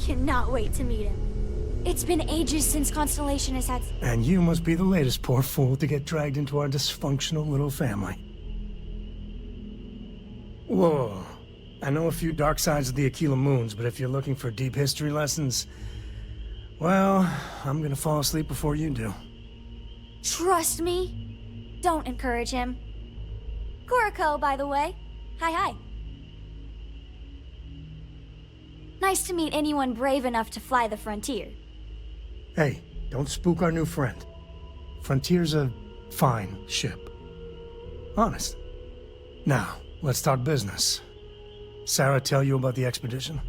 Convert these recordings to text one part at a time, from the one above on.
cannot wait to meet him. It's been ages since Constellation has had... And you must be the latest poor fool to get dragged into our dysfunctional little family. Whoa. I know a few dark sides of the Aquila Moons, but if you're looking for deep history lessons, well, I'm gonna fall asleep before you do. Trust me. Don't encourage him. Kuriko, by the way. Hi. Nice to meet anyone brave enough to fly the frontier. Hey, don't spook our new friend. Frontier's a fine ship. Honest. Now, let's talk business. Sarah tell you about the expedition?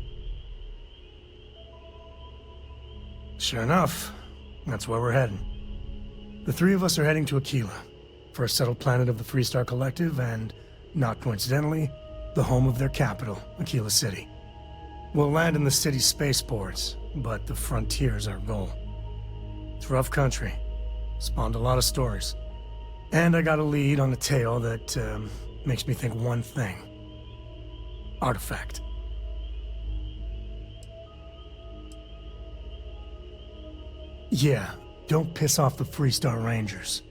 Sure enough, that's where we're heading. The three of us are heading to Aquila, first settled planet of the Freestar Collective and, not coincidentally, the home of their capital, Aquila City. We'll land in the city's spaceports, but the frontier's our goal. It's rough country. Spawned a lot of stories. And I got a lead on a tale that makes me think one thing. Artifact. Yeah, don't piss off the Freestar Rangers.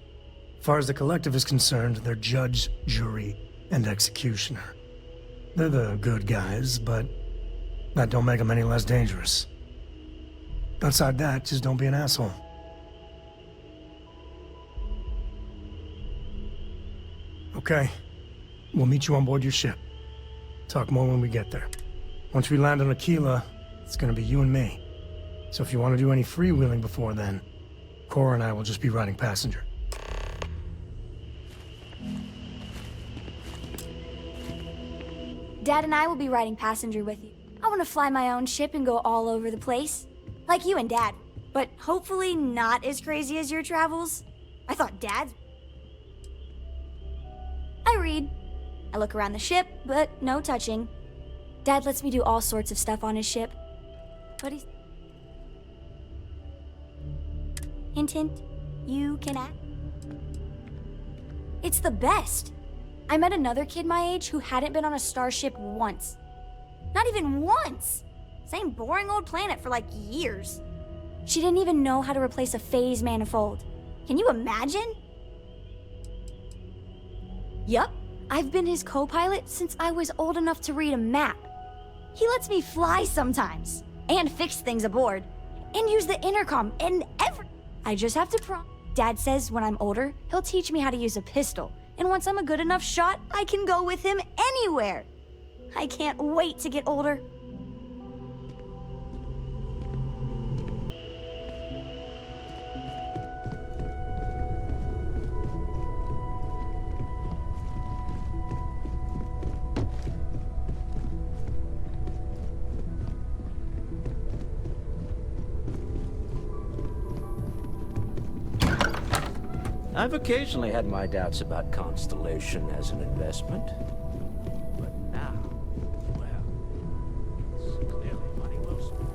As far as the Collective is concerned, they're judge, jury, and executioner. They're the good guys, but that don't make them any less dangerous. Outside that, just don't be an asshole. Okay. We'll meet you on board your ship. Talk more when we get there. Once we land on Aquila, it's gonna be you and me. So if you want to do any freewheeling before then, Cora and I will just be riding passenger. Dad and I will be riding passenger with you. I want to fly my own ship and go all over the place. Like you and Dad. But hopefully not as crazy as your travels. I thought Dad's... I read. I look around the ship, but no touching. Dad lets me do all sorts of stuff on his ship. But he's... Hint, hint. You can act. It's the best. I met another kid my age who hadn't been on a starship once. Not even once! Same boring old planet for like years. She didn't even know how to replace a phase manifold. Can you imagine? Yup, I've been his co-pilot since I was old enough to read a map. He lets me fly sometimes, and fix things aboard, and use the intercom, and I just have to Dad says when I'm older, he'll teach me how to use a pistol, and once I'm a good enough shot, I can go with him anywhere. I can't wait to get older. I've occasionally had my doubts about Constellation as an investment. But now, well, it's clearly money well spent.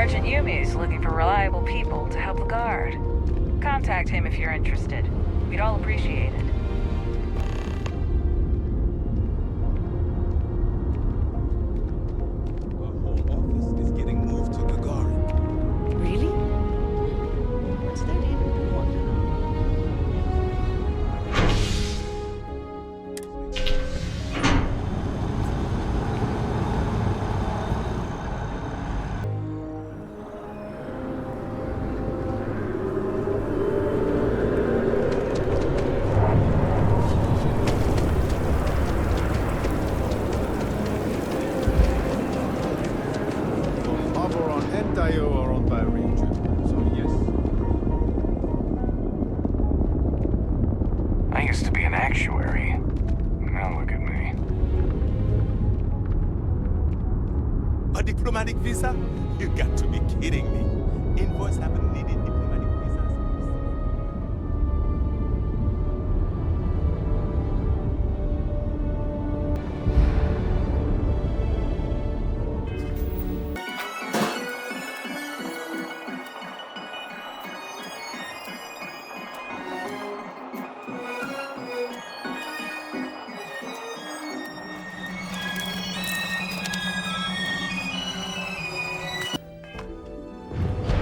Sergeant Yumi's looking for reliable people to help the guard. Contact him if you're interested. We'd all appreciate it. Our whole office is getting moved to Gagarin. Really? What's their deal? Hover on entire or on by region. So yes. I used to be an actuary. Now look at me. A diplomatic visa? You got to be kidding me. Invoice haven't needed diplomatic visas.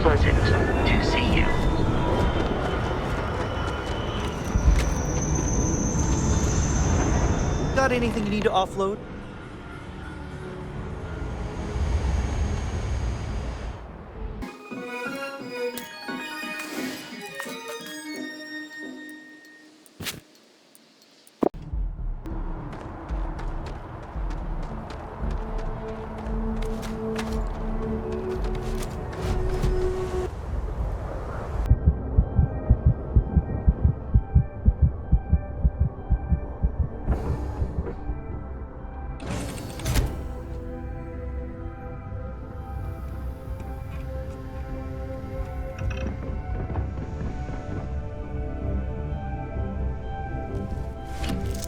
Pleasant to see you. Got anything you need to offload?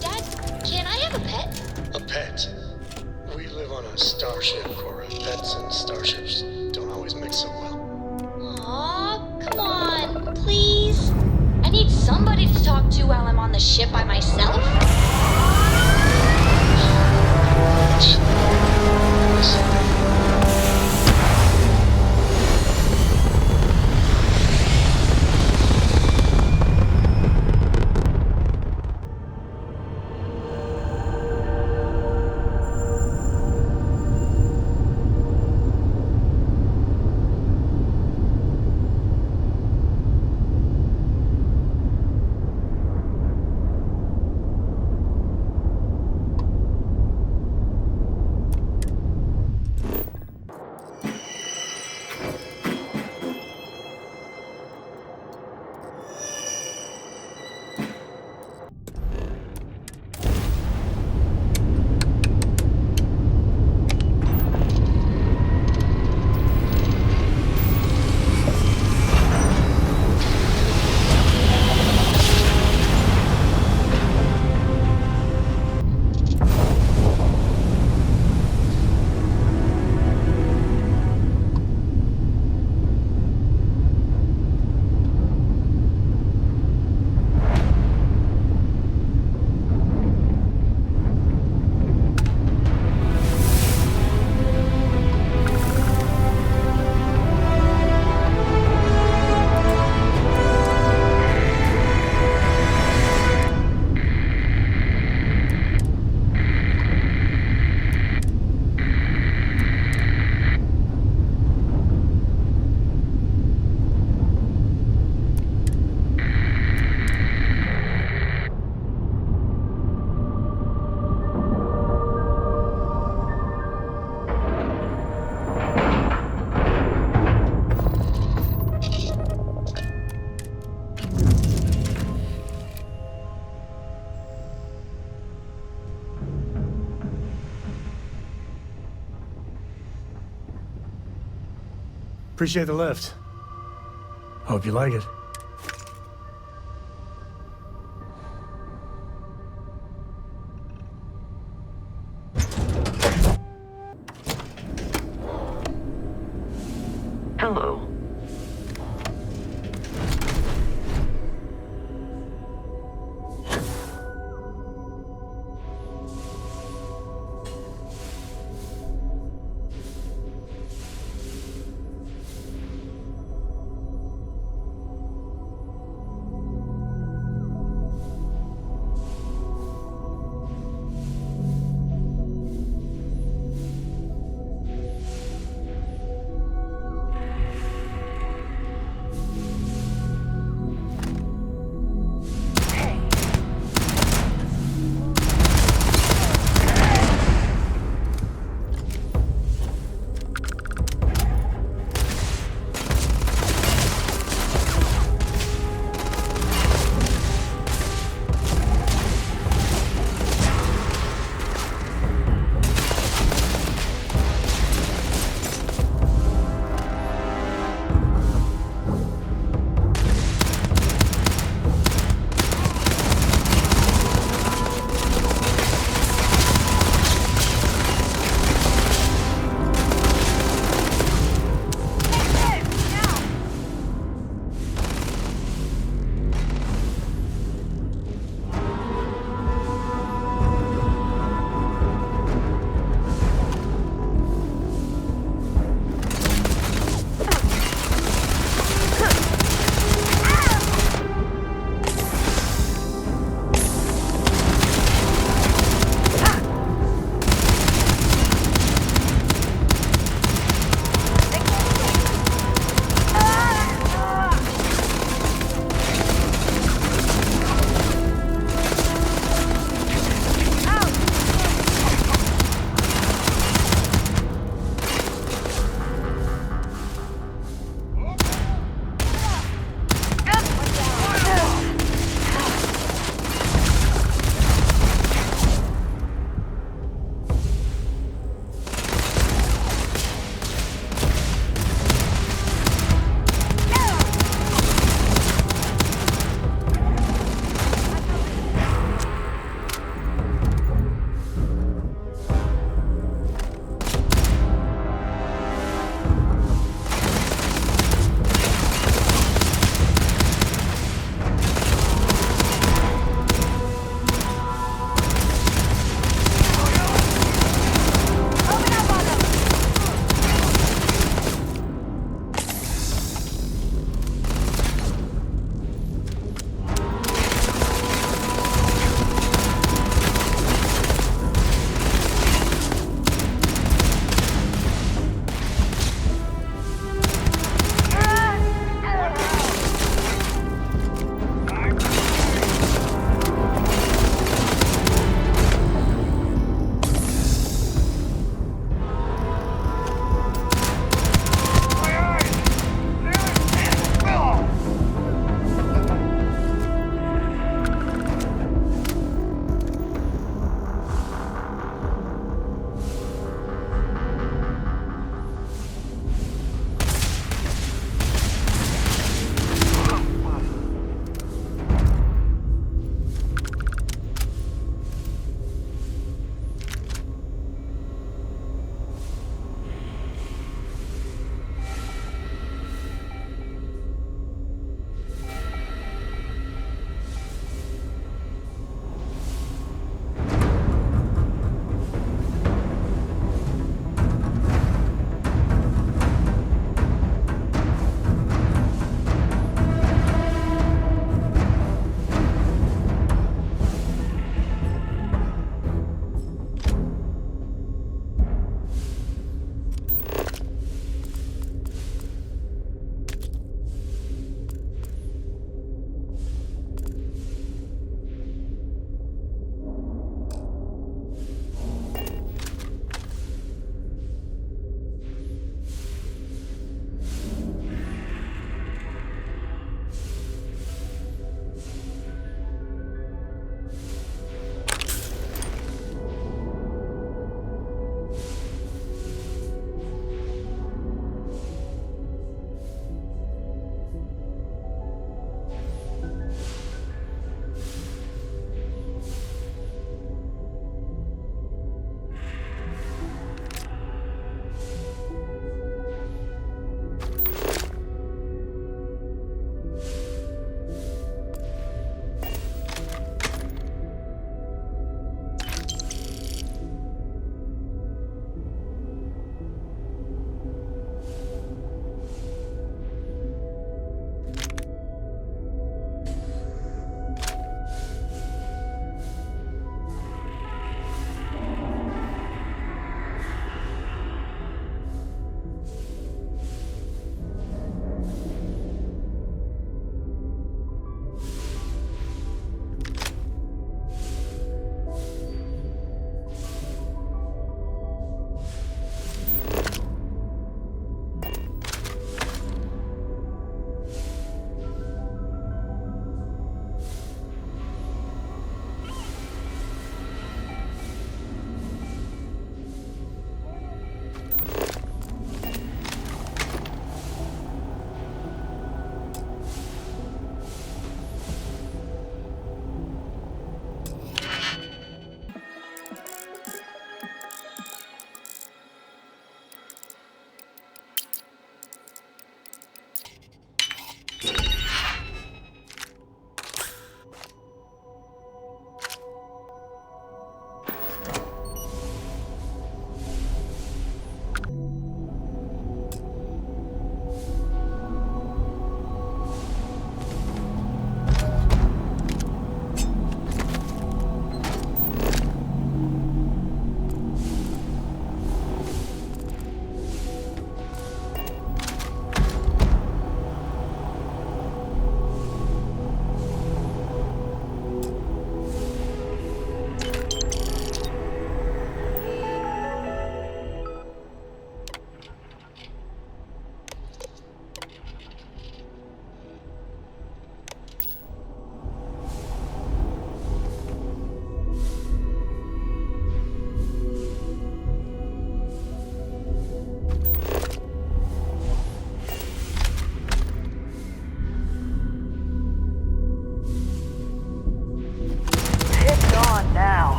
Dad, can I have a pet? A pet? We live on a starship, Cora. Pets and starships don't always mix so well. Aw, come on, please. I need somebody to talk to while I'm on the ship by myself. Appreciate the lift. Hope you like it.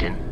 Captain.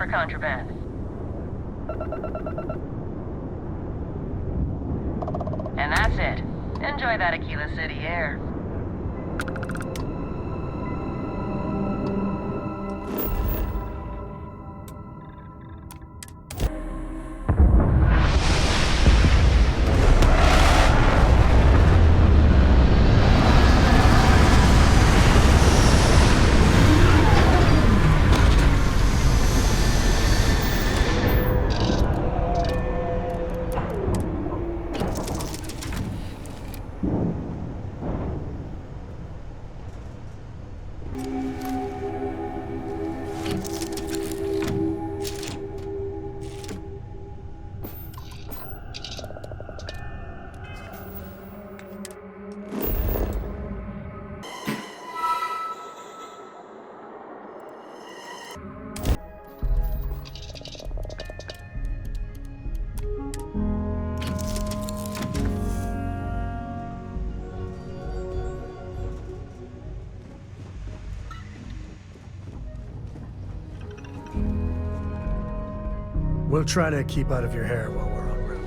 Contraband. And that's it. Enjoy that Aquila City air. We'll try to keep out of your hair while we're en route.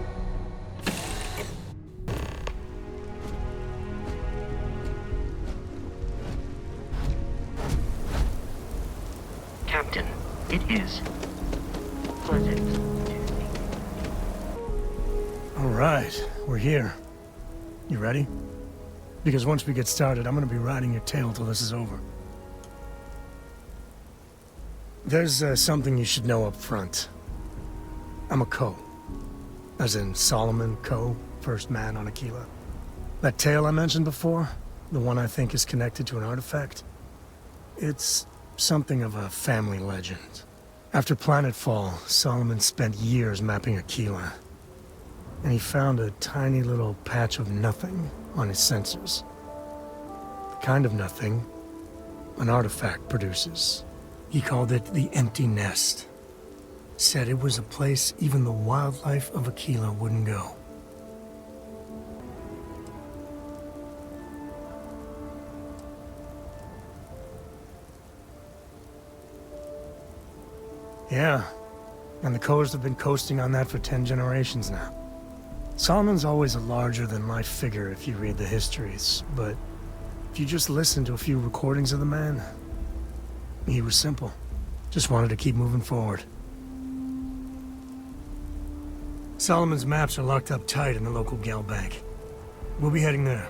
Captain, it is pleasant. All right, we're here. You ready? Because once we get started, I'm gonna be riding your tail till this is over. There's something you should know up front. I'm a Co. As in Solomon Co., first man on Aquila. That tale I mentioned before, the one I think is connected to an artifact. It's something of a family legend. After planetfall, Solomon spent years mapping Aquila. And he found a tiny little patch of nothing on his sensors. The kind of nothing an artifact produces. He called it the Empty Nest. Said it was a place even the wildlife of Aquila wouldn't go. Yeah, and the Codes have been coasting on that for 10 generations now. Solomon's always a larger-than-life figure if you read the histories, but if you just listen to a few recordings of the man, he was simple. Just wanted to keep moving forward. Solomon's maps are locked up tight in the local Gal Bank. We'll be heading there.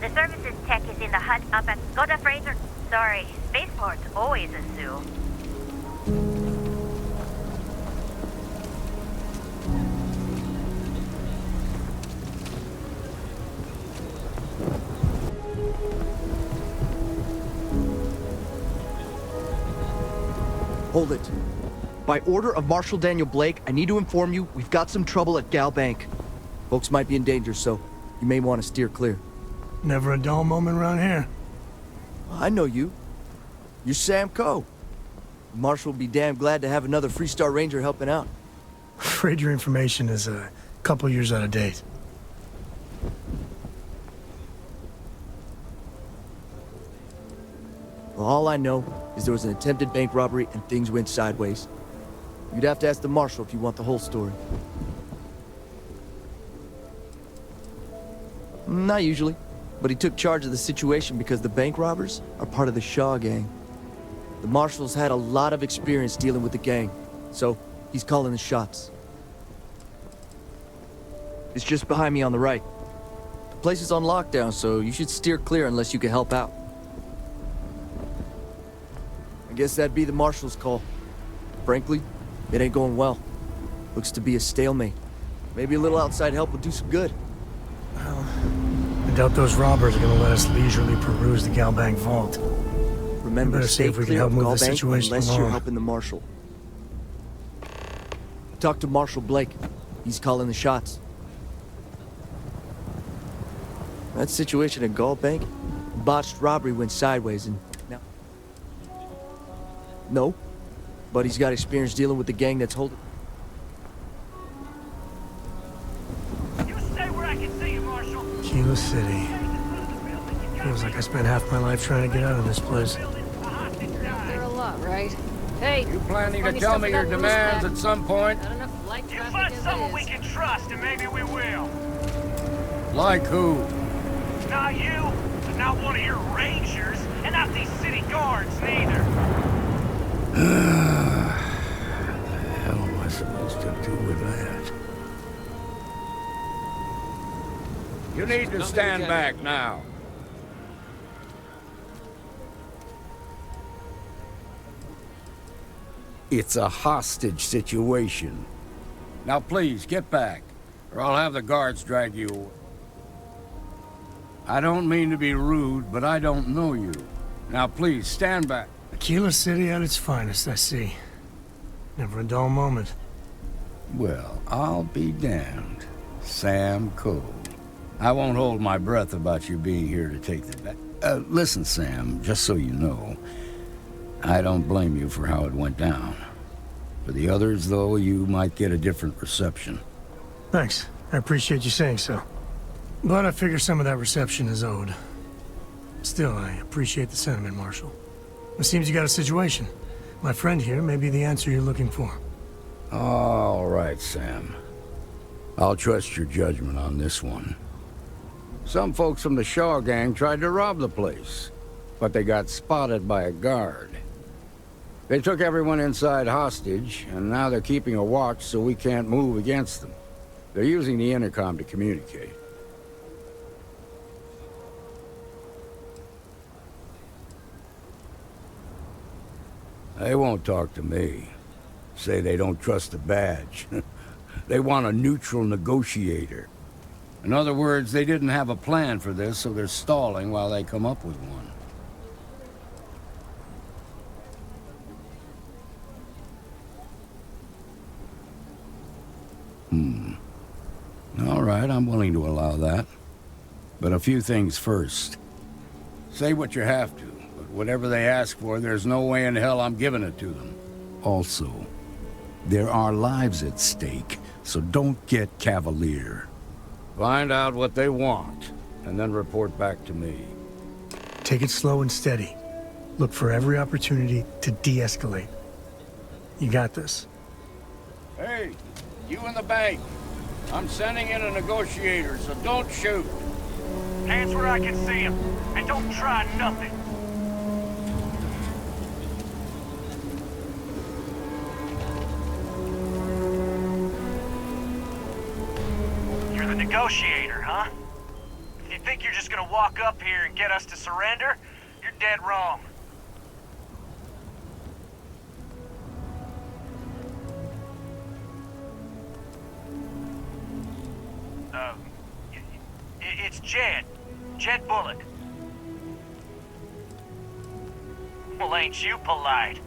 The services tech is in the hut up at Skoda Fraser. Sorry, spaceport's always a zoo. Hold it. By order of Marshal Daniel Blake, I need to inform you we've got some trouble at Gal Bank. Folks might be in danger, so you may want to steer clear. Never a dull moment around here. I know you. You're Sam Coe. Marshal will be damn glad to have another Freestar Ranger helping out. Afraid your information is a couple years out of date. Well, all I know is there was an attempted bank robbery and things went sideways. You'd have to ask the Marshal if you want the whole story. Not usually, but he took charge of the situation because the bank robbers are part of the Shaw gang. The Marshal's had a lot of experience dealing with the gang, so he's calling the shots. It's just behind me on the right. The place is on lockdown, so you should steer clear unless you can help out. I guess that'd be the Marshal's call. Frankly, it ain't going well. Looks to be a stalemate. Maybe a little outside help will do some good. Well, I doubt those robbers are gonna let us leisurely peruse the Galbank vault. Remember, Better see stay if we can clear help of move the Galbank situation unless you're along. helping the Marshal. Talk to Marshal Blake. He's calling the shots. That situation at Galbank, botched robbery went sideways and now... No, but he's got experience dealing with the gang that's holding... You stay where I can see you, Marshal. Kilo City. Feels like I spent half my life trying to get out of this place. There a lot, right? Hey, You planning to tell me your demands at some point? Not enough light You traffic find as someone it we is. can trust, and maybe we will. Like who? Not you, and not one of your rangers, and not these city guards neither. The hell am I supposed to do with that? You need to stand back now. It's a hostage situation. Now please, get back, or I'll have the guards drag you away. I don't mean to be rude, but I don't know you. Now please, stand back. Kilo City at its finest, I see. Never a dull moment. Well, I'll be damned. Sam Coe. I won't hold my breath about you being here to take the bet. Listen, Sam, just so you know, I don't blame you for how it went down. For the others, though, you might get a different reception. Thanks. I appreciate you saying so. But I figure some of that reception is owed. Still, I appreciate the sentiment, Marshal. It seems you got a situation. My friend here may be the answer you're looking for. All right, Sam. I'll trust your judgment on this one. Some folks from the Shaw gang tried to rob the place. but they got spotted by a guard. They took everyone inside hostage, and now they're keeping a watch so we can't move against them. They're using the intercom to communicate. They won't talk to me. Say they don't trust the badge. They want a neutral negotiator. In other words, they didn't have a plan for this, so they're stalling while they come up with one. All right, I'm willing to allow that. But a few things first. Say what you have to, but whatever they ask for, there's no way in hell I'm giving it to them. Also, there are lives at stake, so don't get cavalier. Find out what they want, and then report back to me. Take it slow and steady. Look for every opportunity to de-escalate. You got this. Hey, you in the bank. I'm sending in a negotiator, so don't shoot. Hands where I can see him, and don't try nothing. You're the negotiator, huh? If you think you're just gonna walk up here and get us to surrender, you're dead wrong. It's Jed. Jed Bullock. Well, ain't you polite?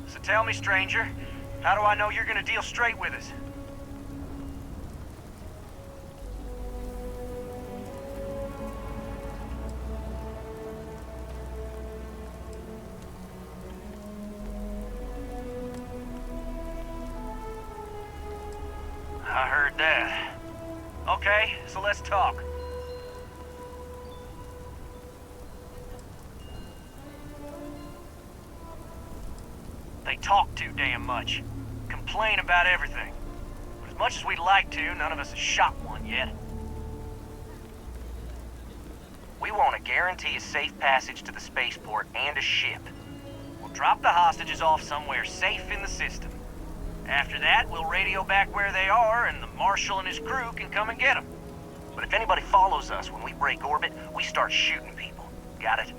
So tell me, stranger, how do I know you're gonna deal straight with us? I heard that. Okay, so let's talk. They talk too damn much. Complain about everything. But as much as we'd like to, none of us has shot one yet. We want to guarantee a safe passage to the spaceport and a ship. We'll drop the hostages off somewhere safe in the system. After that, we'll radio back where they are, and the Marshal and his crew can come and get them. But if anybody follows us when we break orbit, we start shooting people. Got it?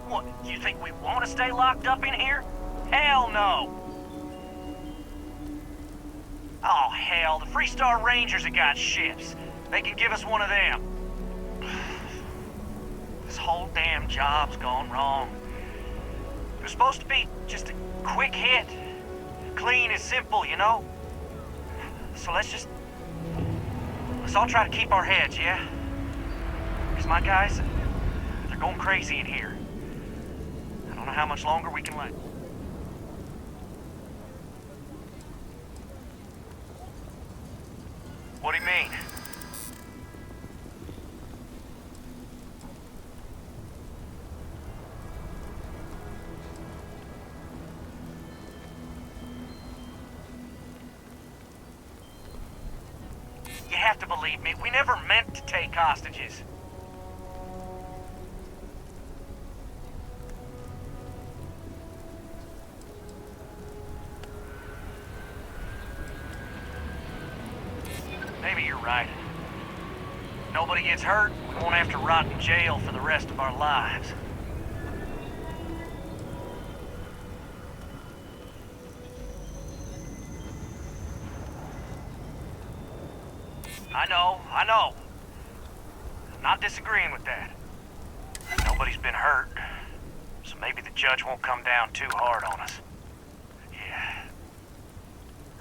What, you think we want to stay locked up in here? Hell no! Oh, hell, the Freestar Rangers have got ships. They can give us one of them. This whole damn job's gone wrong. It was supposed to be just a quick hit. Clean and simple, you know? So let's all try to keep our heads, yeah? Because my guys, they're going crazy in here. I don't know how much longer we can let. What do you mean? You have to believe me, we never meant to take hostages. Maybe you're right. Nobody gets hurt, we won't have to rot in jail for the rest of our lives. I know. I'm not disagreeing with that. Nobody's been hurt, so maybe the judge won't come down too hard on us. Yeah.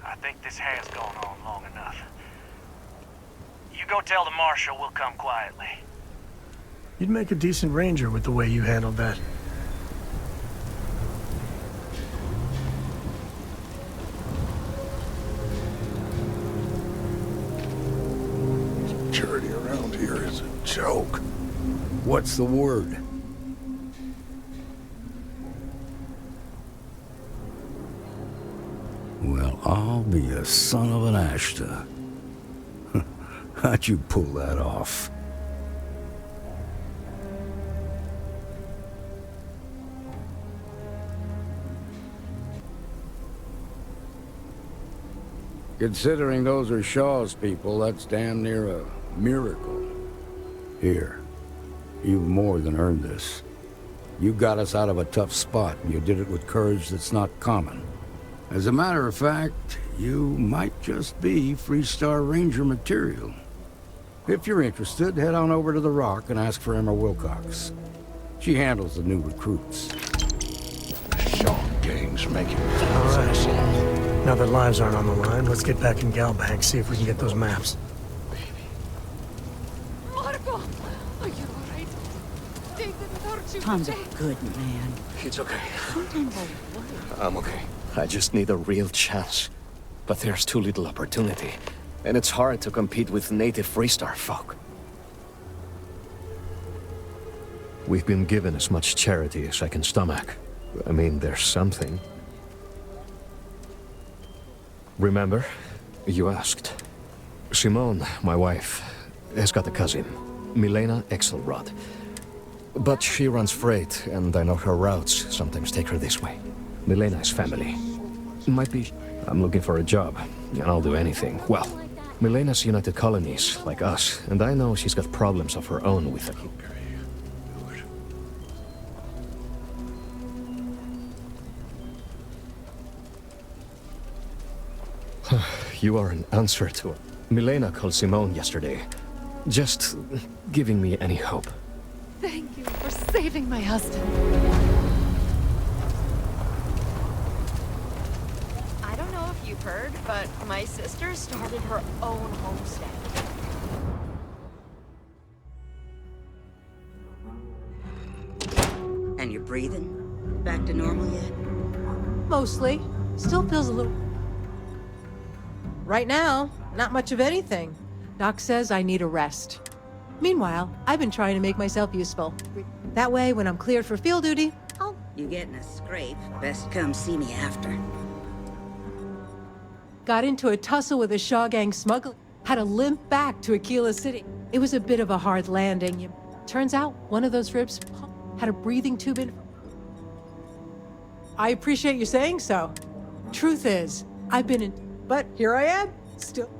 I think this has gone on long enough. You go tell the Marshal we'll come quietly. You'd make a decent ranger with the way you handled that. Security around here is a joke. What's the word? Well, I'll be a son of an Ashta. How'd you pull that off? Considering those are Shaw's people, that's damn near a miracle. Here, you've more than earned this. You got us out of a tough spot, and you did it with courage that's not common. As a matter of fact, you might just be Freestar Ranger material. If you're interested, head on over to the Rock and ask for Emma Wilcox. She handles the new recruits. Shaw gang's making All right. Now that lives aren't on the line, let's get back in Galbank, see if we can get those maps. Marco! Are you alright? David hurt you Tom's a today. good man. It's okay. Sometimes I worry. I'm okay. I just need a real chance. But there's too little opportunity. And it's hard to compete with native Freestar folk. We've been given as much charity as I can stomach. I mean, there's something. Remember? You asked. Simone, my wife, has got a cousin, Milena Axelrod. But she runs freight, and I know her routes sometimes take her this way. Milena is family. Might be... I'm looking for a job, and I'll do anything. Well, Milena's United Colonies, like us, and I know she's got problems of her own with it. You are an answer to it. Milena called Simone yesterday, just giving me any hope. Thank you for saving my husband. I don't know if you've heard, but my sister started her own homestead. And you're breathing? Back to normal yet? Mostly. Still feels a little... Right now, not much of anything. Doc says I need a rest. Meanwhile, I've been trying to make myself useful. That way, when I'm cleared for field duty, I'll... You getting a scrape? Best come see me after. Got into a tussle with a Shaw gang smuggler. Had to limp back to Aquila City. It was a bit of a hard landing. Turns out, one of those ribs had a breathing tube in... I appreciate you saying so. Truth is, I've been in... But here I am, still.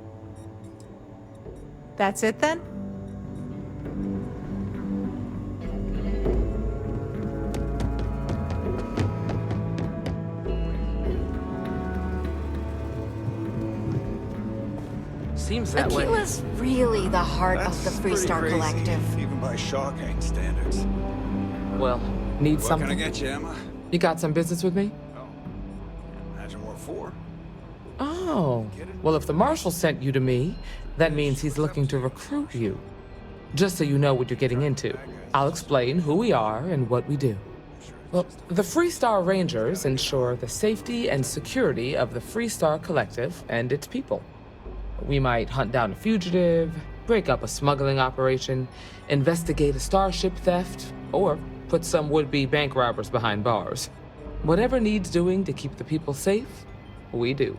That's it then? Seems that way. Aquila's really the heart of the Freestar Collective. Even by Shaw gang standards. Well, need something? What can I get you, Emma? You got some business with me? Imagine what for. Oh, well, if the Marshal sent you to me, that means he's looking to recruit you. Just so you know what you're getting into, I'll explain who we are and what we do. Well, the Freestar Rangers ensure the safety and security of the Freestar Collective and its people. We might hunt down a fugitive, break up a smuggling operation, investigate a starship theft, or put some would-be bank robbers behind bars. Whatever needs doing to keep the people safe, we do.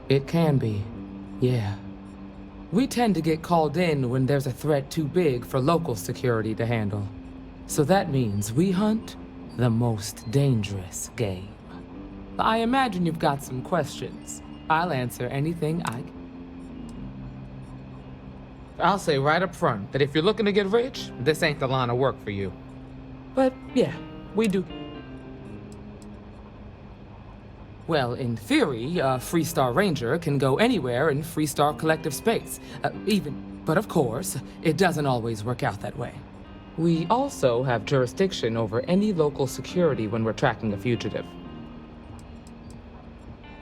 It can be, yeah. We tend to get called in when there's a threat too big for local security to handle. So that means we hunt the most dangerous game. I imagine you've got some questions. I'll answer anything I can. I'll say right up front that if you're looking to get rich, this ain't the line of work for you. But yeah, we do. Well, in theory, a Freestar Ranger can go anywhere in Freestar Collective space, but of course, it doesn't always work out that way. We also have jurisdiction over any local security when we're tracking a fugitive.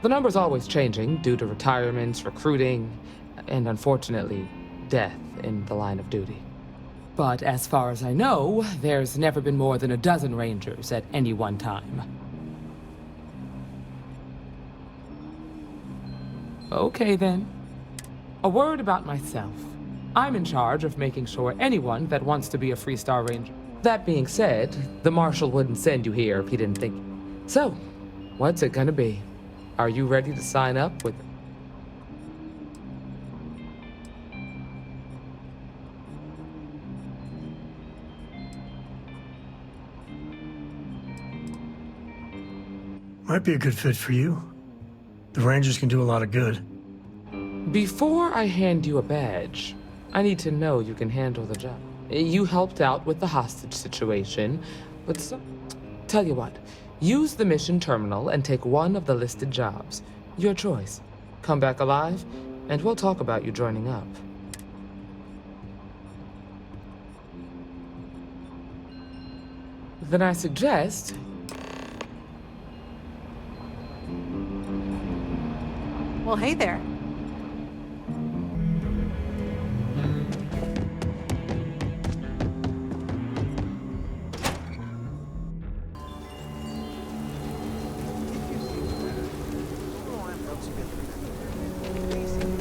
The number's always changing due to retirements, recruiting, and unfortunately, death in the line of duty. But as far as I know, there's never been more than a dozen Rangers at any one time. Okay then. A word about myself. I'm in charge of making sure anyone that wants to be a Freestar Ranger. That being said, the Marshal wouldn't send you here if he didn't think. So, what's it gonna be? Are you ready to sign up with... Might be a good fit for you. The Rangers can do a lot of good. Before I hand you a badge, I need to know you can handle the job. You helped out with the hostage situation, but tell you what, use the mission terminal and take one of the listed jobs. Your choice. Come back alive, and we'll talk about you joining up. Then I suggest... Well, hey there.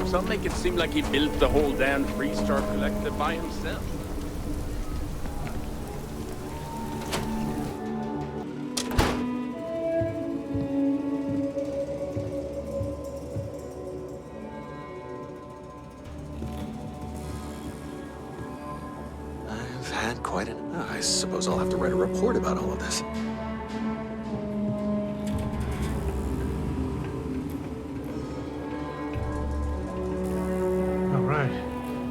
Some make it seem like he built the whole damn three-star collective by himself. I've had quite an... I suppose I'll have to write a report about all of this.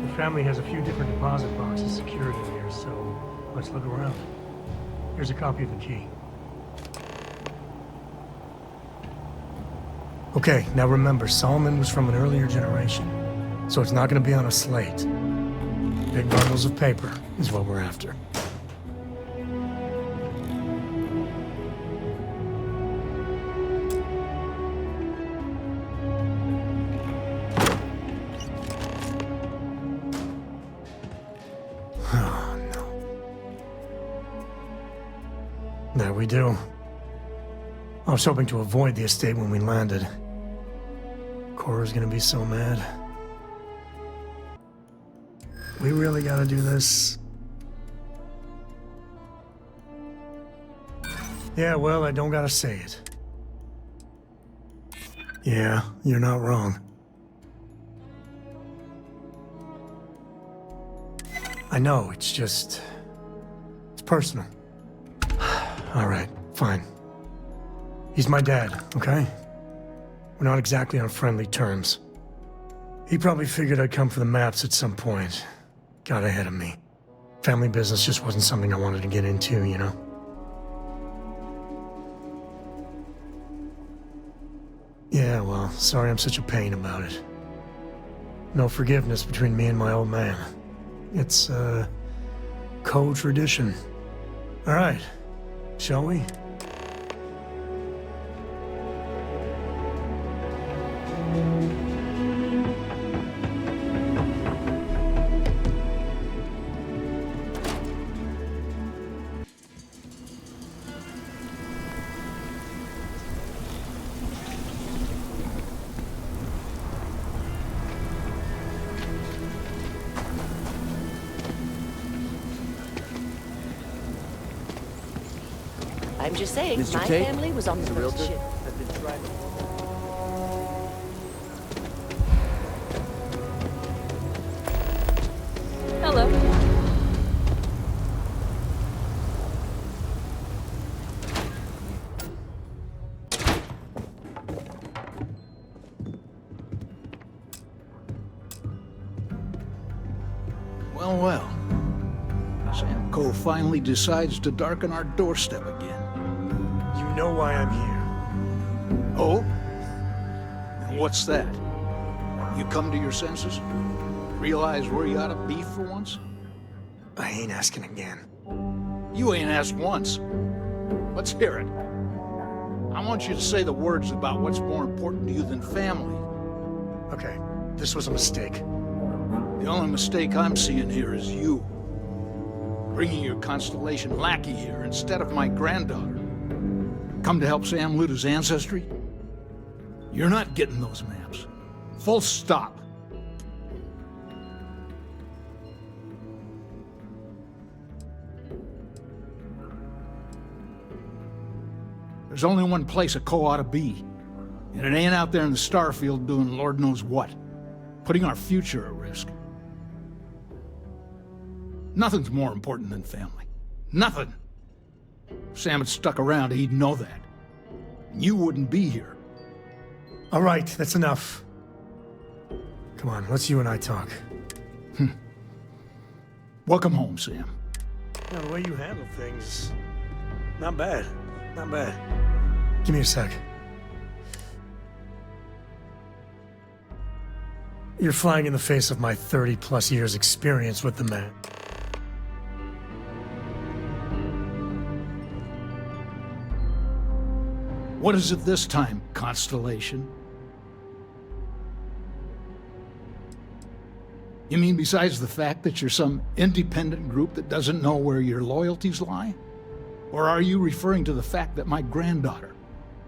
The family has a few different deposit boxes secured in here, so let's look around. Here's a copy of the key. Okay, now remember, Solomon was from an earlier generation, so it's not going to be on a slate. Big bundles of paper is what we're after. There we do. I was hoping to avoid the estate when we landed. Cora's gonna be so mad. We really gotta do this? Yeah, well, I don't gotta say it. Yeah, you're not wrong. I know, it's just... it's personal. All right, fine. He's my dad, okay? We're not exactly on friendly terms. He probably figured I'd come for the maps at some point. Got ahead of me. Family business just wasn't something I wanted to get into, you know? Yeah, well, sorry I'm such a pain about it. No forgiveness between me and my old man. It's, co-tradition. All right. Shall we? I'm just saying, Mr. my Tate? family was on the Realtor? first ship. Hello. Well, well. Sam Cole finally decides to darken our doorstep again. You know why I'm here. Oh? And what's that? You come to your senses? Realize where you ought to be for once? I ain't asking again. You ain't asked once. Let's hear it. I want you to say the words about what's more important to you than family. Okay, this was a mistake. The only mistake I'm seeing here is you. Bringing your Constellation lackey here instead of my granddaughter. Come to help Sam loot his ancestry? You're not getting those maps. Full stop. There's only one place a co ought to be. And it ain't out there in the Starfield doing Lord knows what. Putting our future at risk. Nothing's more important than family. Nothing. If Sam had stuck around, he'd know that. You wouldn't be here. All right, that's enough. Come on, let's you and I talk. Welcome home, Sam. Yeah, the way you handle things, not bad. Not bad. Give me a sec. You're flying in the face of my 30-plus years experience with the man. What is it this time, Constellation? You mean besides the fact that you're some independent group that doesn't know where your loyalties lie? Or are you referring to the fact that my granddaughter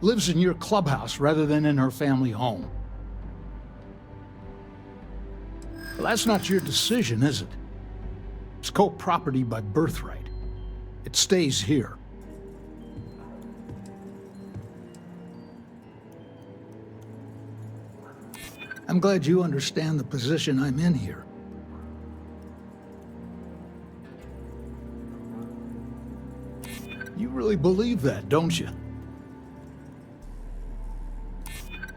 lives in your clubhouse rather than in her family home? Well, that's not your decision, is it? It's co-property by birthright. It stays here. I'm glad you understand the position I'm in here. You really believe that, don't you?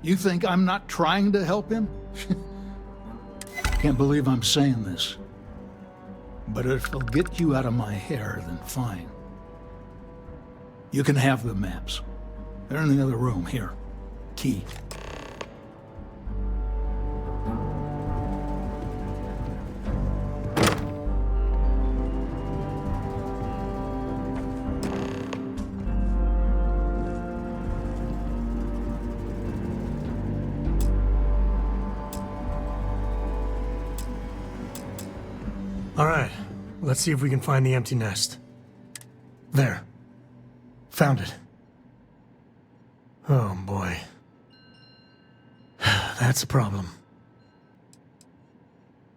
You think I'm not trying to help him? Can't believe I'm saying this. But if it'll get you out of my hair, then fine. You can have the maps. They're in the other room, here. Key. All right, let's see if we can find the empty nest. There. Found it. Oh, boy. That's a problem.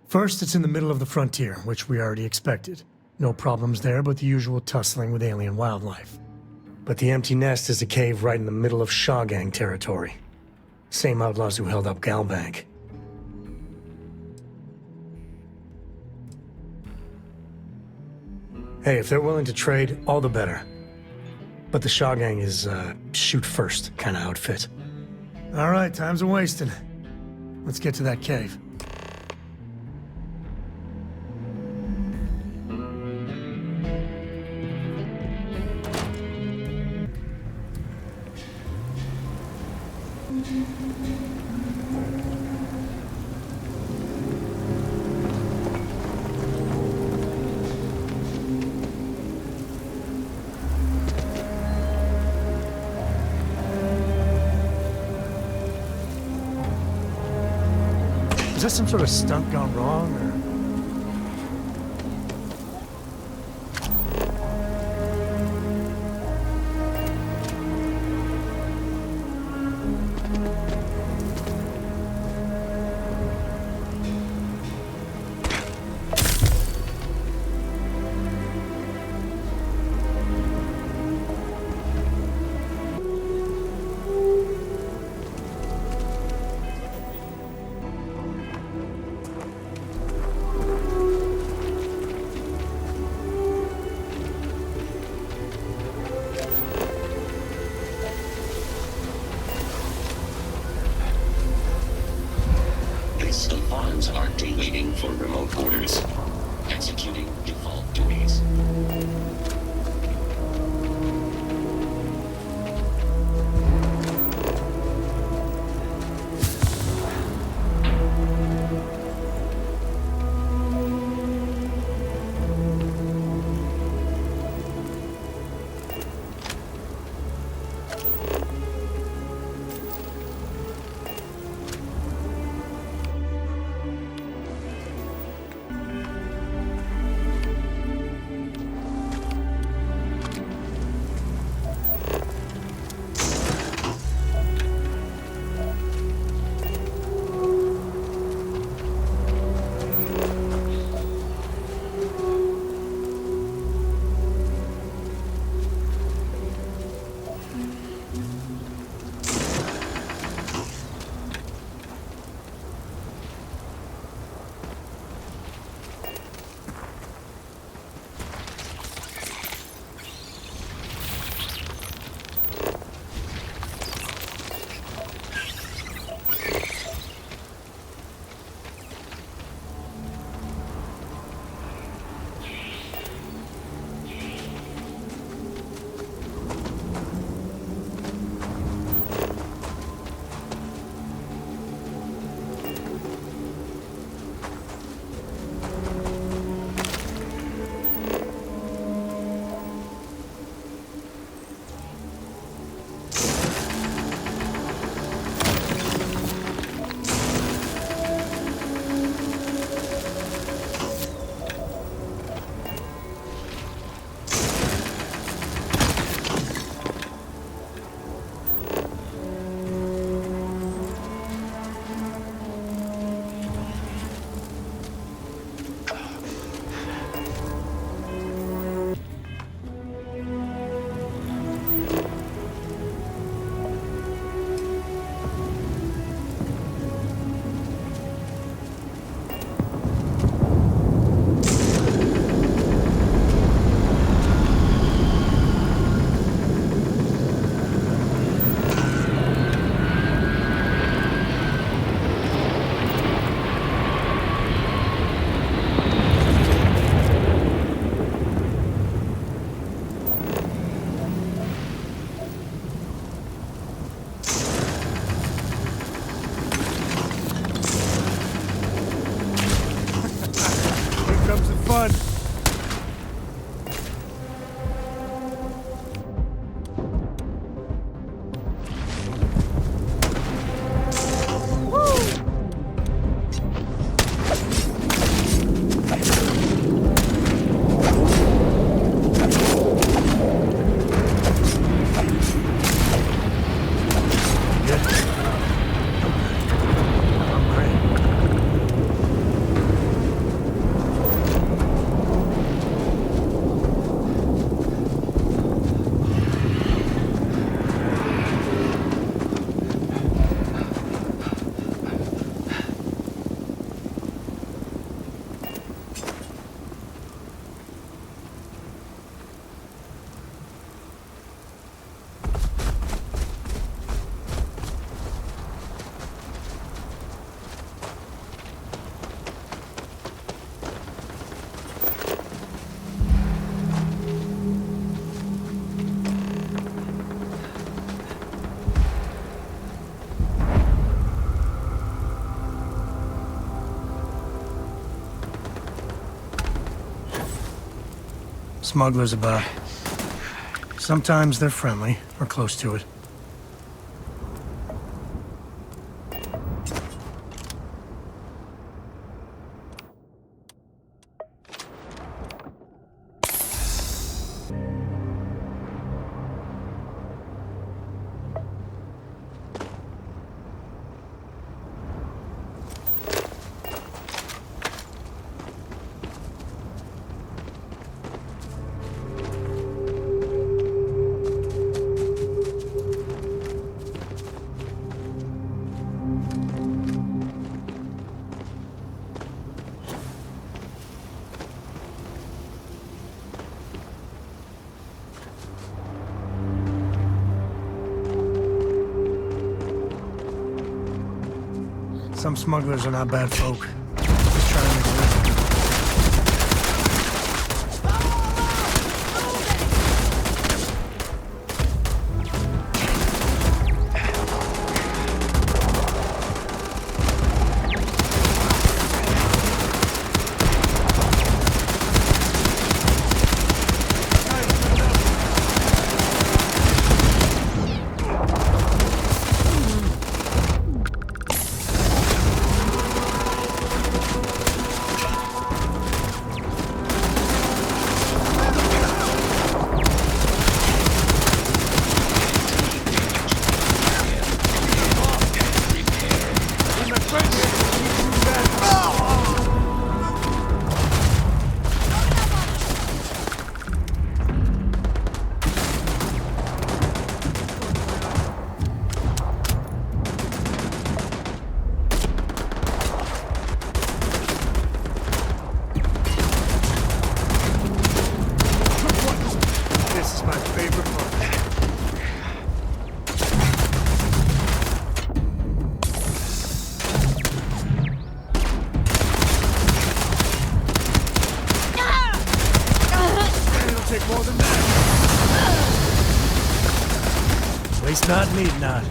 First, it's in the middle of the frontier, which we already expected. No problems there, but the usual tussling with alien wildlife. But the empty nest is a cave right in the middle of Shaw Gang territory. Same outlaws who held up Galbank. Hey, if they're willing to trade, all the better. But the Shaw Gang is, shoot-first kind of outfit. All right, time's a-wasting. Let's get to that cave. Is that some sort of stunt gone wrong, or...? List of arms are deleting for remote orders. Executing default duties. good. Smugglers about. Sometimes they're friendly, or close to it. Some smugglers are not bad folk. Just trying to make a living. Not need not.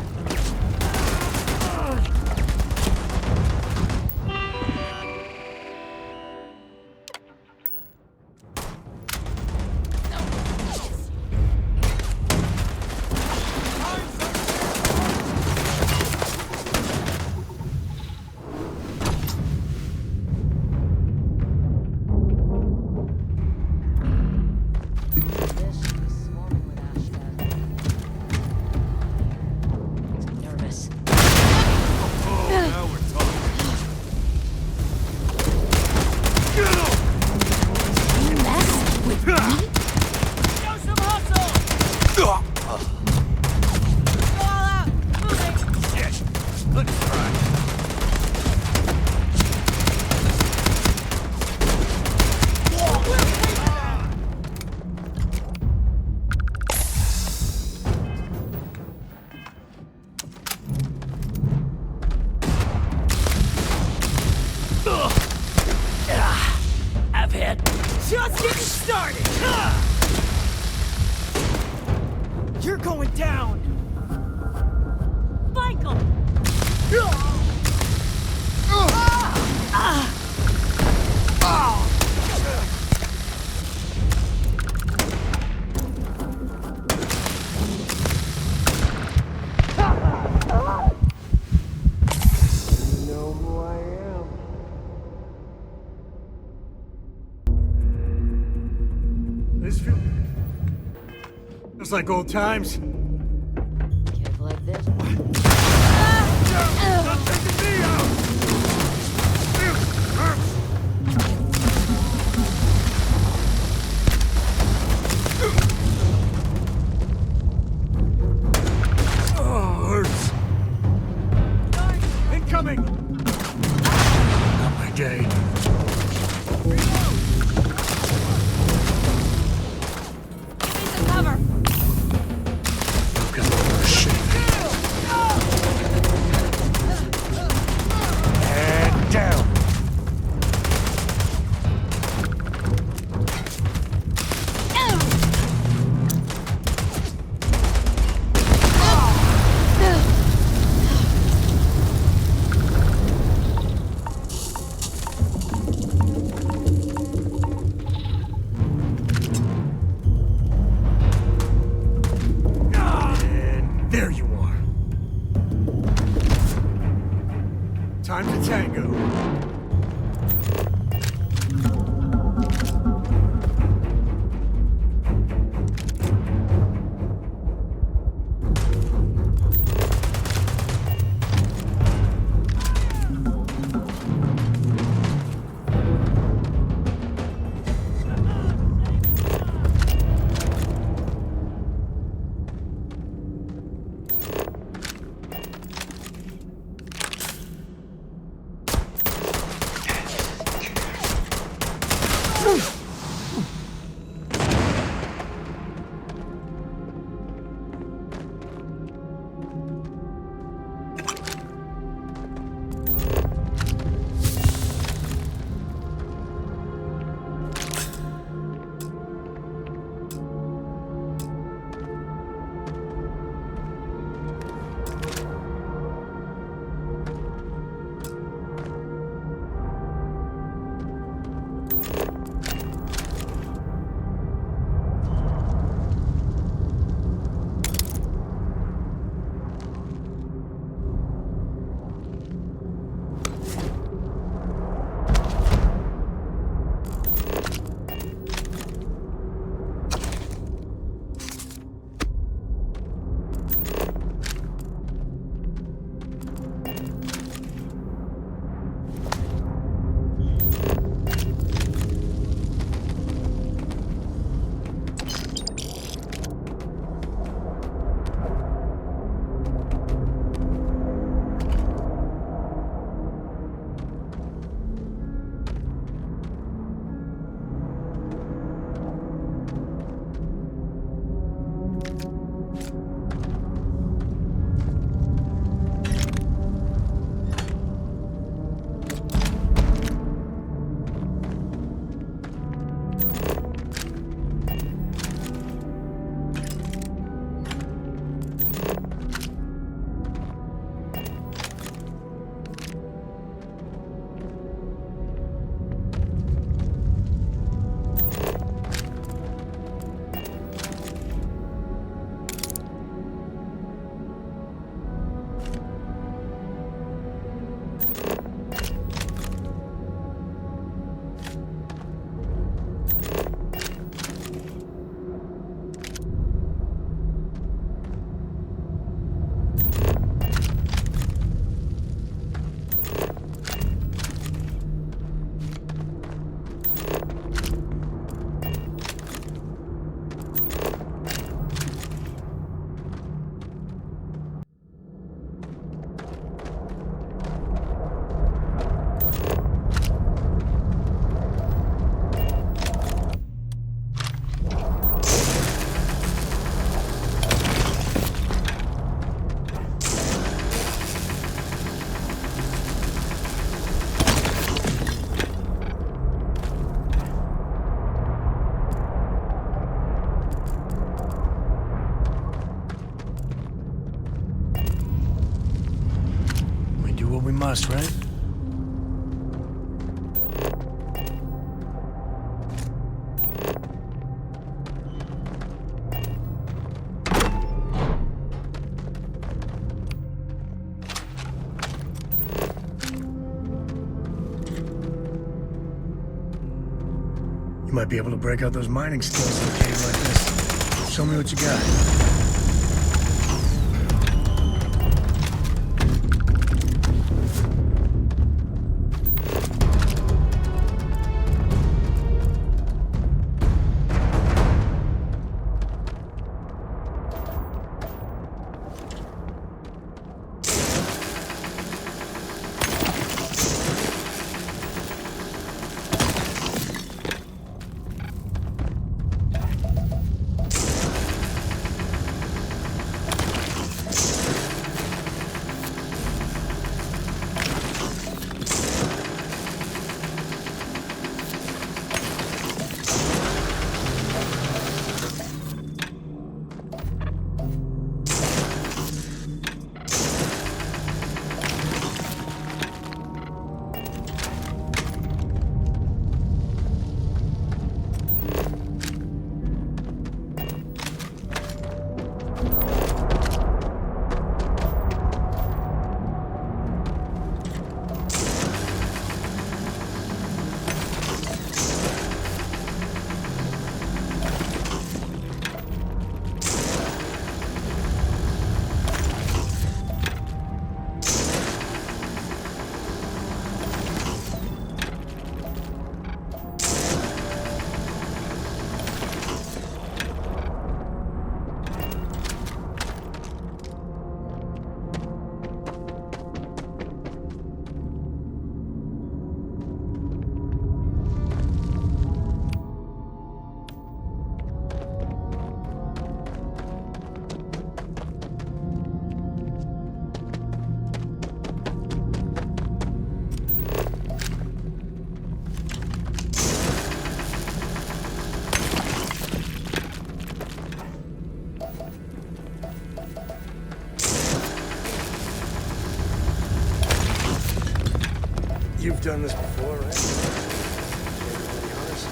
Just getting started! You're going down! Michael! This feels like old times. Kids like this. Not taking me out! Oh, hurts. Incoming! Not my day. Cover. I've got more shit. And down. And there you are. Time to tango. We must, right? You might be able to break out those mining skills in a cave like this. Show me what you got. You've done this before, right? To be honest.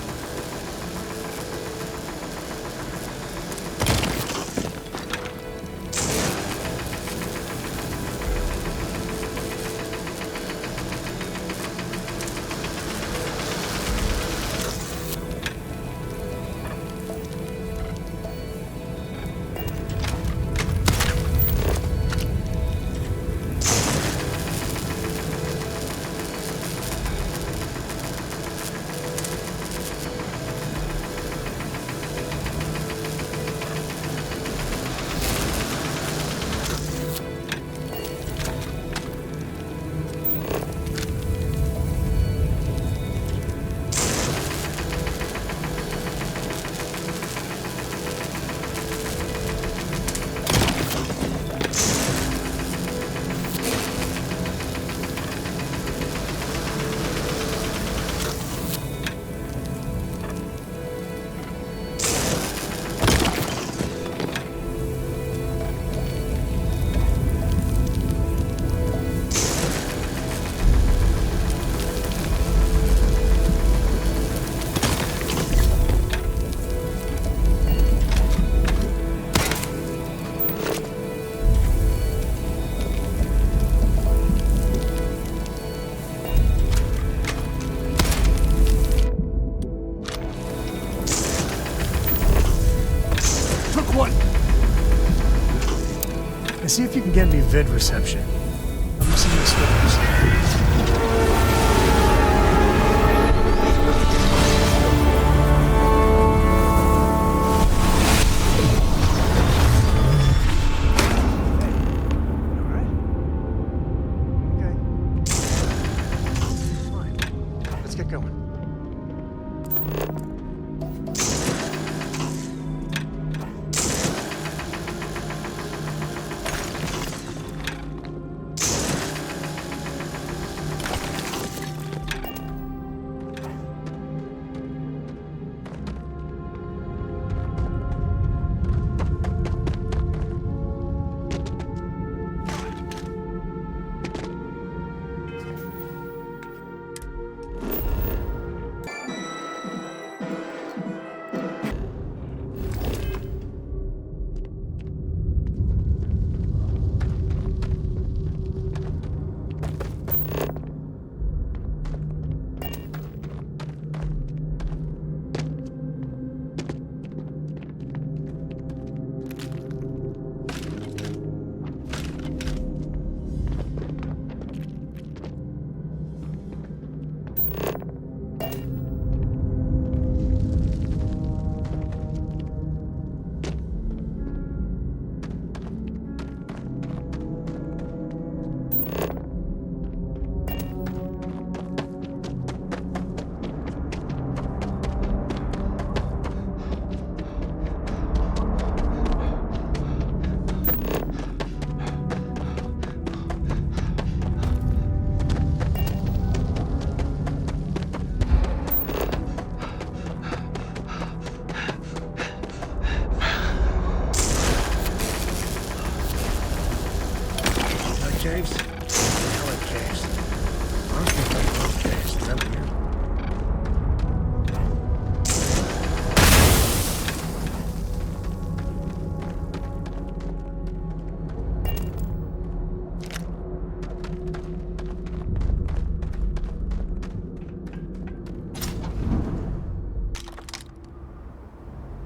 See if you can get me vid reception. I'm missing the slippers.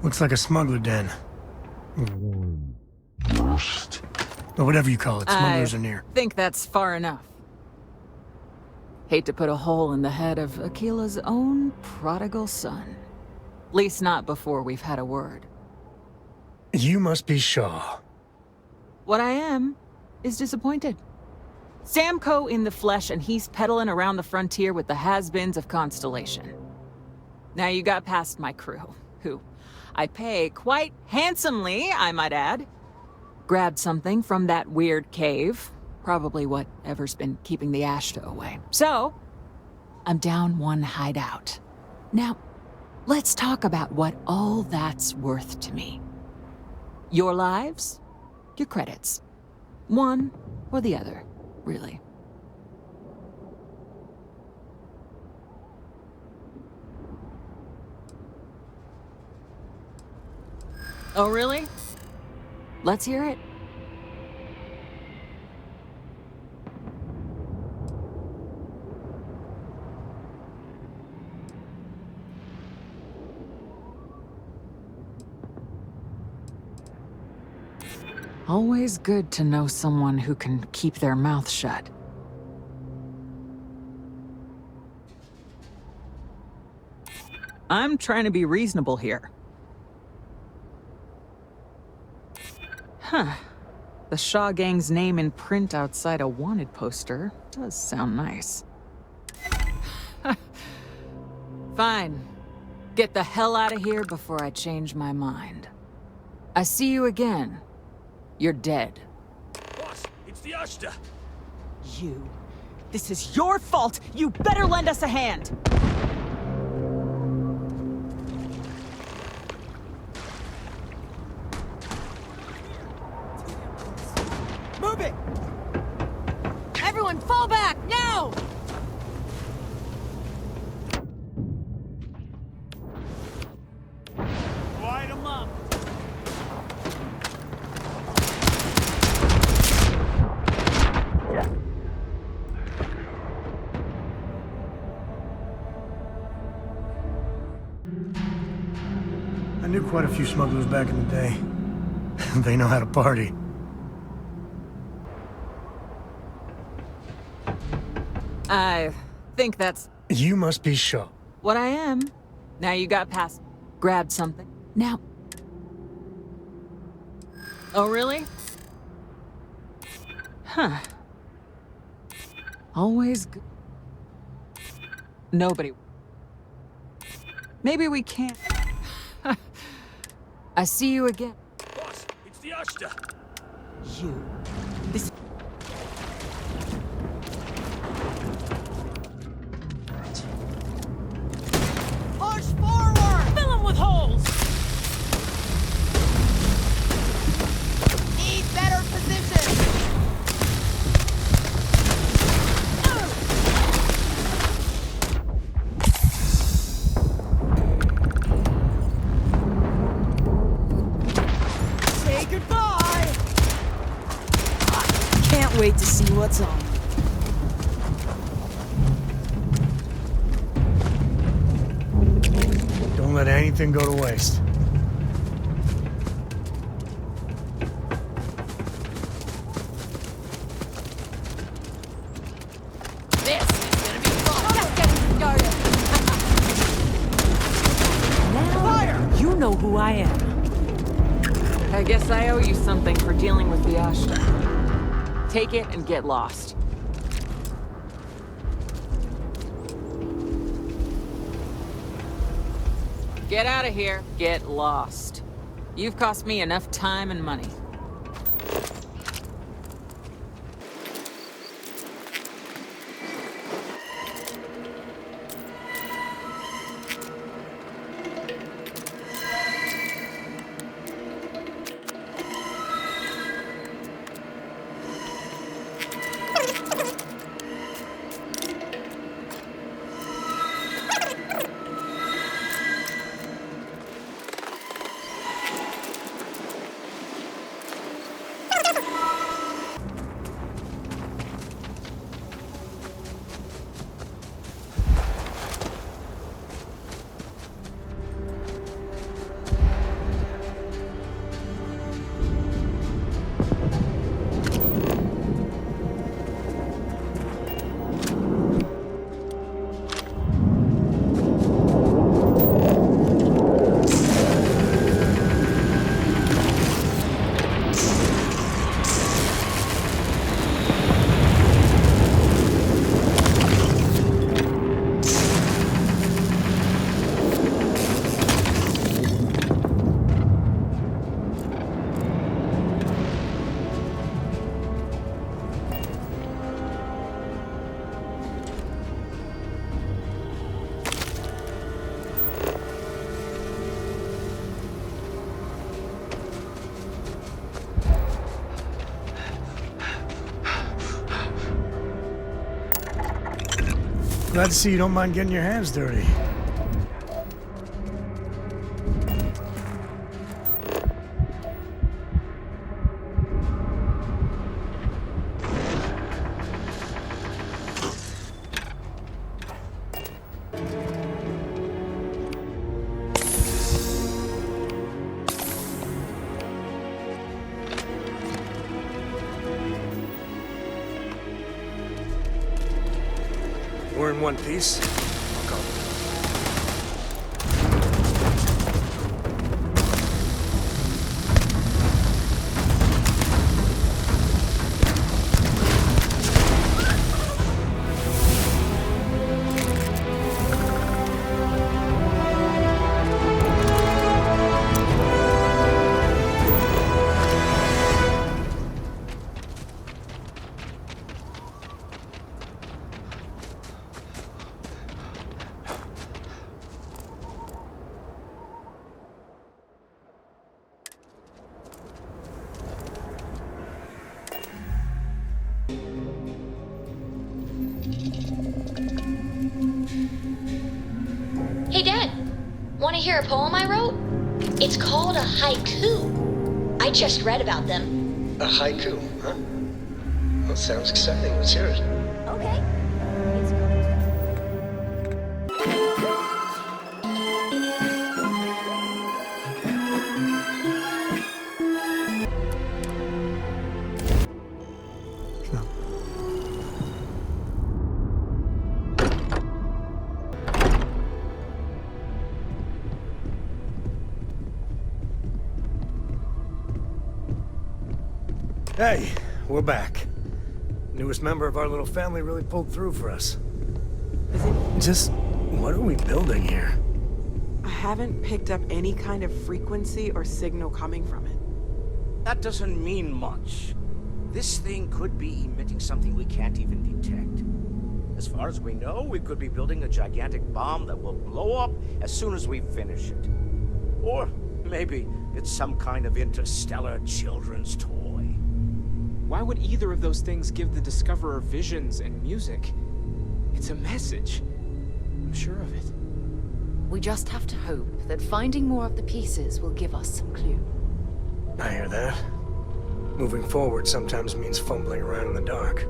Looks like a smuggler den. Or whatever you call it, smugglers are near. I think that's far enough. Hate to put a hole in the head of Aquila's own prodigal son. At least not before we've had a word. You must be Shaw. What I am is disappointed. Samco in the flesh, and he's peddling around the frontier with the has-beens of Constellation. Now you got past my crew, who I pay quite handsomely, I might add. Grabbed something from that weird cave. Probably whatever's been keeping the Ashta away. So, I'm down one hideout. Now, let's talk about what all that's worth to me. Your lives, your credits. One or the other, really. Oh, really? Let's hear it. Always good to know someone who can keep their mouth shut. I'm trying to be reasonable here. Huh. The Shaw Gang's name in print outside a wanted poster does sound nice. Fine. Get the hell out of here before I change my mind. I see you again. You're dead. Boss, it's the Ashta. You. This is your fault. You better lend us a hand. Move it! Everyone fall back, now! Light 'em up! I knew quite a few smugglers back in the day. They know how to party. I think that's... You must be Shaw. what I am. Now you got past... grabbed something. Now... Oh, really? Huh. Always good. Nobody... Maybe we can't... I see you again. Boss, it's the Ashta. You... This... Push forward! Fill them with holes! Need better position! Say goodbye! Can't wait to see what's on. Don't let anything go to waste. This is gonna be fun! Just getting started! Fire! You know who I am. I guess I owe you something for dealing with the Ashta. Take it and get lost. Get out of here. Get lost. You've cost me enough time and money. Glad to see you don't mind getting your hands dirty. We're in one piece. I'll go. Hey, Dad. Want to hear a poem I wrote? It's called a haiku. I just read about them. A haiku, huh? Well, sounds exciting. Let's hear it. Okay. Hey, we're back. Newest member of our little family really pulled through for us. Just, what are we building here? I haven't picked up any kind of frequency or signal coming from it. That doesn't mean much. This thing could be emitting something we can't even detect. As far as we know, we could be building a gigantic bomb that will blow up as soon as we finish it. Or maybe it's some kind of interstellar children's toy. Why would either of those things give the Discoverer visions and music? It's a message. I'm sure of it. We just have to hope that finding more of the pieces will give us some clue. I hear that. Moving forward sometimes means fumbling around in the dark.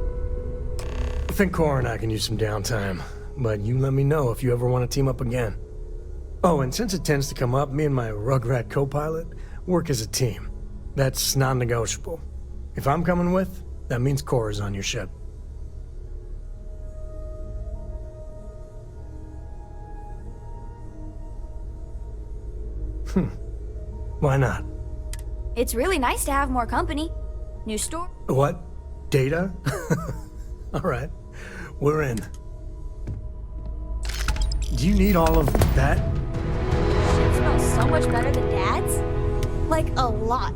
I think Cora and I can use some downtime, but you let me know if you ever want to team up again. Oh, and since it tends to come up, me and my Rugrat co-pilot work as a team. That's non-negotiable. If I'm coming with, that means Cora's on your ship. Why not? It's really nice to have more company. New store. What? Data? Alright, we're in. Do you need all of that? Shit smells so much better than Dad's. Like, a lot